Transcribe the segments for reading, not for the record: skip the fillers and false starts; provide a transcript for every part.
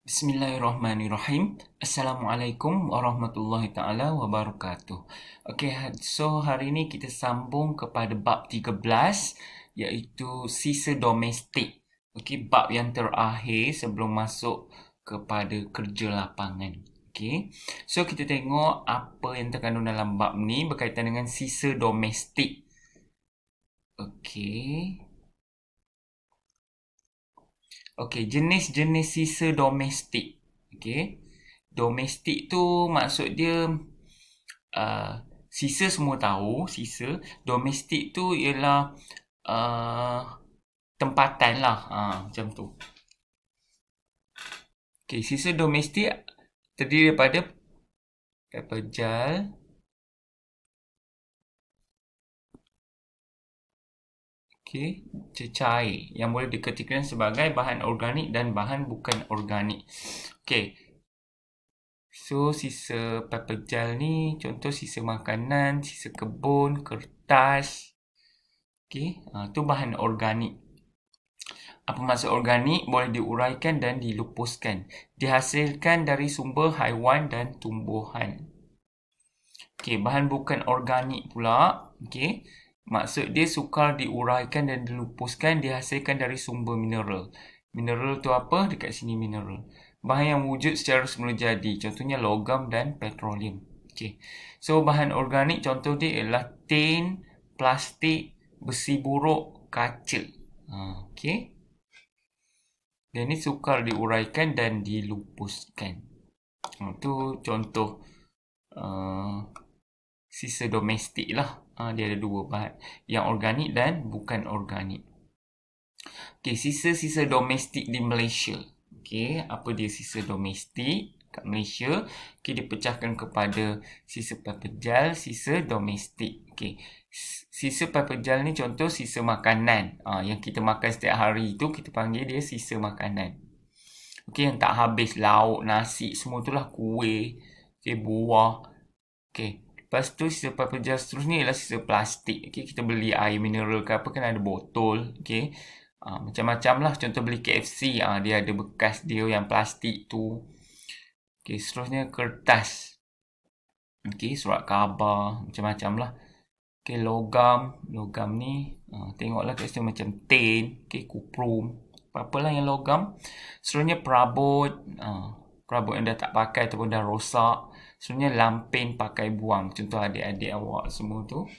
Bismillahirrahmanirrahim. Assalamualaikum warahmatullahi taala wabarakatuh. Okey, so hari ini kita sambung kepada bab 13 iaitu sisa domestik. Okey, bab yang terakhir sebelum masuk kepada kerja lapangan. Okey. So kita tengok apa yang terkandung dalam bab ni berkaitan dengan sisa domestik. Okey. Okey, jenis-jenis sisa domestik. Okey. Domestik tu maksud dia sisa semua tahu, sisa. Domestik tu ialah uh, tempatan lah. Macam tu. Okey, sisa domestik terdiri daripada pepejal, okey, cecair yang boleh dikategorikan sebagai bahan organik dan bahan bukan organik. Okey. So, sisa pepejal ni contoh sisa makanan, sisa kebun, kertas. Okey, tu bahan organik. Apa maksud organik? Boleh diuraikan dan dilupuskan. Dihasilkan dari sumber haiwan dan tumbuhan. Okey, bahan bukan organik pula. Okey, maksud dia sukar diuraikan dan dilupuskan, dihasilkan dari sumber mineral. Mineral tu apa? Dekat sini mineral. Bahan yang wujud secara semula jadi. Contohnya logam dan petroleum. Okey. So bahan organik contoh dia ialah tin, plastik, besi buruk, kaca. Okey. Dan ini sukar diuraikan dan dilupuskan. Itu contoh sisa domestik lah. Dia ada dua bahan. Yang organik dan bukan organik. Okey, sisa-sisa domestik di Malaysia. Okey, apa dia sisa domestik kat Malaysia? Okey, dipecahkan kepada sisa pepejal, sisa domestik. Okey, sisa pepejal ni contoh sisa makanan. Yang kita makan setiap hari tu kita panggil dia sisa makanan. Okey, yang tak habis, lauk, nasi, semua tu lah, kuih, okey, buah. Okey, lepas tu sisa pepejal seterusnya ialah sisa plastik. Okey, kita beli air mineral ke apa kan ada botol. Okey, macam-macam lah. Contoh beli KFC, dia ada bekas dia yang plastik tu. Okey, seterusnya kertas. Okey, surat khabar, macam-macam lah. Okey, logam ni tengoklah kat situ macam tin, okey, kuprum, apa-apalah yang logam. Seterusnya perabot, perabot yang dah tak pakai ataupun dah rosak. Seterusnya lampin pakai buang. Contoh adik-adik awak semua tu.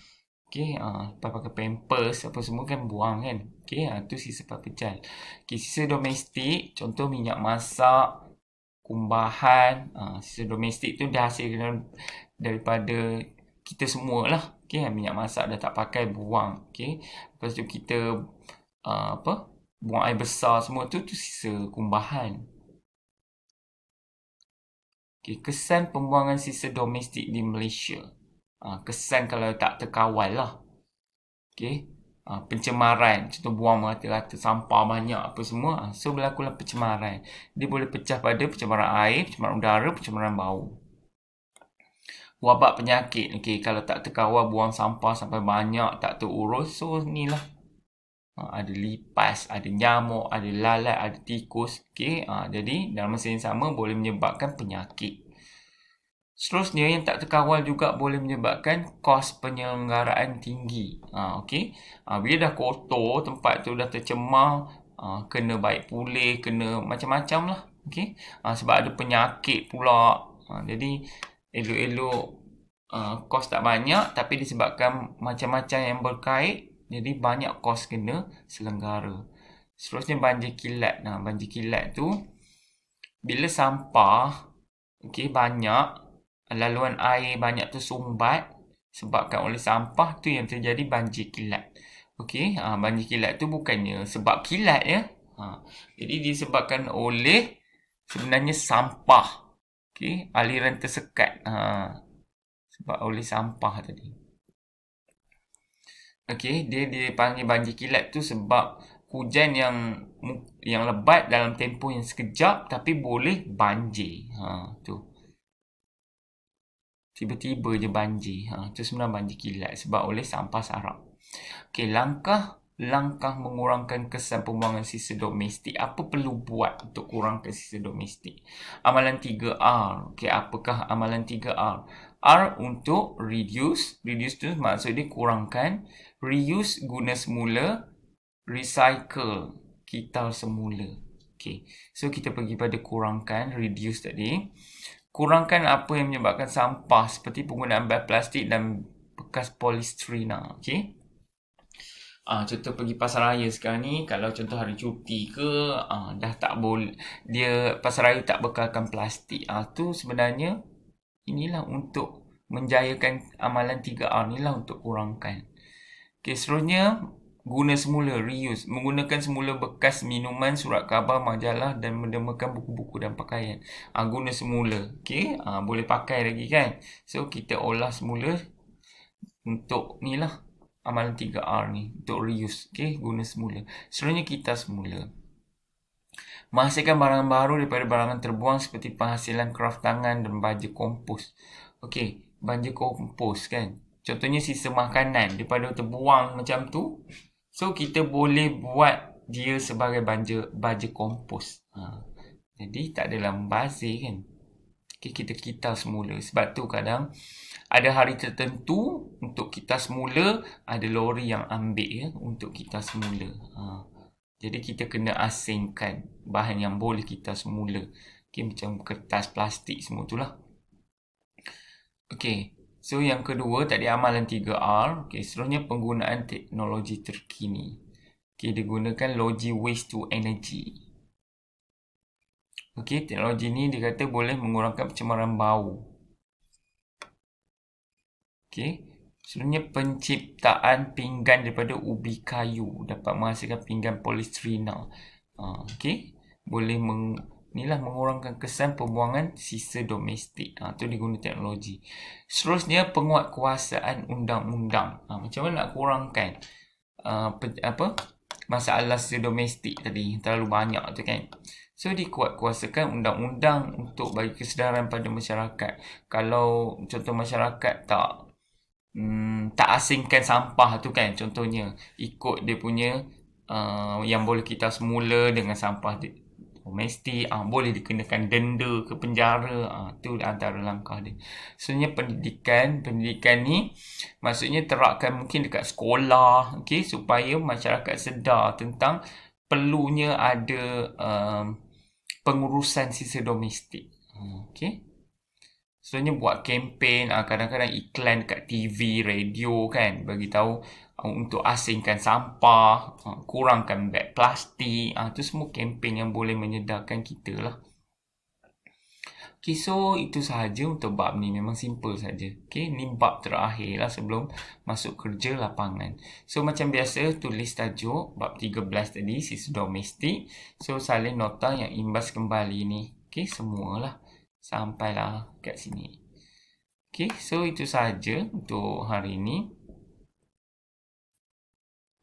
Okey, lepas pakai pampers apa semua kan buang kan. Okey, tu sisa pepejal. Okey, sisa domestik, contoh minyak masak, kumbahan. Sisa domestik tu dah hasilkan daripada kita semua lah. Okey, minyak masak dah tak pakai buang. Okey, lepas tu kita buang air besar semua tu sisa kumbahan. Okey, kesan pembuangan sisa domestik di Malaysia. Kesan kalau tak terkawal lah. Okey, pencemaran. Contoh buang merata-rata sampah banyak apa semua. So berlakulah pencemaran. Dia boleh pecah pada pencemaran air, pencemaran udara, pencemaran bau. Wabak penyakit. Okey, kalau tak terkawal buang sampah sampai banyak, tak terurus. So ni lah. Ada lipas, ada nyamuk, ada lalat, ada tikus. Okey, jadi dalam masa yang sama boleh menyebabkan penyakit. Seterusnya yang tak terkawal juga boleh menyebabkan kos penyelenggaraan tinggi. Okey. Bila dah kotor, tempat tu dah tercemar, kena baik pulih, kena macam-macam lah. Okey. Sebab ada penyakit pula. Jadi elok-elok kos tak banyak tapi disebabkan macam-macam yang berkait, jadi banyak kos kena selenggara. Seterusnya banjir kilat. Banjir kilat tu bila sampah banyak, laluan air banyak tersumbat sebabkan oleh sampah tu yang terjadi banjir kilat. Okey, banjir kilat tu bukannya sebab kilat ya. Jadi disebabkan oleh sebenarnya sampah. Okey, aliran tersekat. Sebab oleh sampah tadi. Okey, dia dipanggil banjir kilat tu sebab hujan yang lebat dalam tempoh yang sekejap tapi boleh banjir. Tu. Tiba-tiba je banjir. Itu sebenarnya banjir kilat sebab oleh sampah sarap. Okey, langkah langkah mengurangkan kesan pembuangan sisa domestik. Apa perlu buat untuk kurangkan sisa domestik? Amalan 3R. Okey, apakah amalan 3R? R untuk reduce. Reduce tu maksud dia kurangkan. Reuse, guna semula. Recycle, kital semula. Okey, so kita pergi pada kurangkan, reduce tadi. Kurangkan apa yang menyebabkan sampah seperti penggunaan beg plastik dan bekas polistrina. Okey. Contoh pergi pasaraya sekarang ni, kalau contoh hari cuti ke, dah tak boleh, dia pasaraya tak bekalkan plastik. Tu sebenarnya inilah untuk menjayakan amalan 3R inilah untuk kurangkan. Okey, seterusnya guna semula, reuse. Menggunakan semula bekas minuman, surat khabar, majalah dan mendemakan buku-buku dan pakaian. Guna semula. Okey, boleh pakai lagi kan. So kita olah semula untuk ni lah amalan 3R ni, untuk reuse. Okey, guna semula. Seterusnya kita semula. Menghasilkan barangan baru daripada barangan terbuang seperti penghasilan kraft tangan dan baja kompos. Okey, baja kompos kan. Contohnya sisa makanan daripada terbuang macam tu. So kita boleh buat dia sebagai baja kompos. Jadi tak adalah membazir kan. Okay, kita kital semula. Sebab tu kadang ada hari tertentu untuk kital semula, ada lori yang ambil ya untuk kital semula. Jadi kita kena asingkan bahan yang boleh kital semula. Okay, macam kertas, plastik semua tu lah. Okay, so yang kedua tadi amalan 3R. Okay, seterusnya penggunaan teknologi terkini. Okay, digunakan logi waste to energy. Okay, teknologi ni dia kata boleh mengurangkan pencemaran bau. Okay, seterusnya penciptaan pinggan daripada ubi kayu dapat menghasilkan pinggan polistrina. Okay, boleh inilah mengurangkan kesan pembuangan sisa domestik. Tu diguna teknologi. Seterusnya penguatkuasaan undang-undang. Macam mana nak kurangkan masalah sisa domestik tadi terlalu banyak tu kan. So dikuatkuasakan undang-undang untuk bagi kesedaran pada masyarakat. Kalau contoh masyarakat tak asingkan sampah tu kan, contohnya ikut dia punya yang boleh kita semula dengan sampah domestik, boleh dikenakan denda ke penjara. Tu antara langkah dia. Sebenarnya pendidikan ni maksudnya terapkan mungkin dekat sekolah, okey, supaya masyarakat sedar tentang perlunya ada pengurusan sisa domestik. Okey. Sebenarnya buat kempen, kadang-kadang iklan dekat TV, radio kan, bagi tahu untuk asingkan sampah, kurangkan beg plastik. Tu semua kempen yang boleh menyedarkan kita lah. Okay, so itu sahaja untuk bab ni. Memang simple saja. Okay, ni bab terakhir lah sebelum masuk kerja lapangan. So macam biasa, tulis tajuk bab 13 tadi, sisa domestik. So salin nota yang imbas kembali ni. Okay, semualah. Sampailah kat sini. Okay, so itu sahaja untuk hari ini.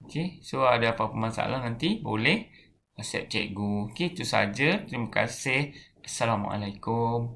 Okay, so ada apa-apa masalah nanti boleh WhatsApp cikgu. Okay, itu sahaja. Terima kasih. Assalamualaikum.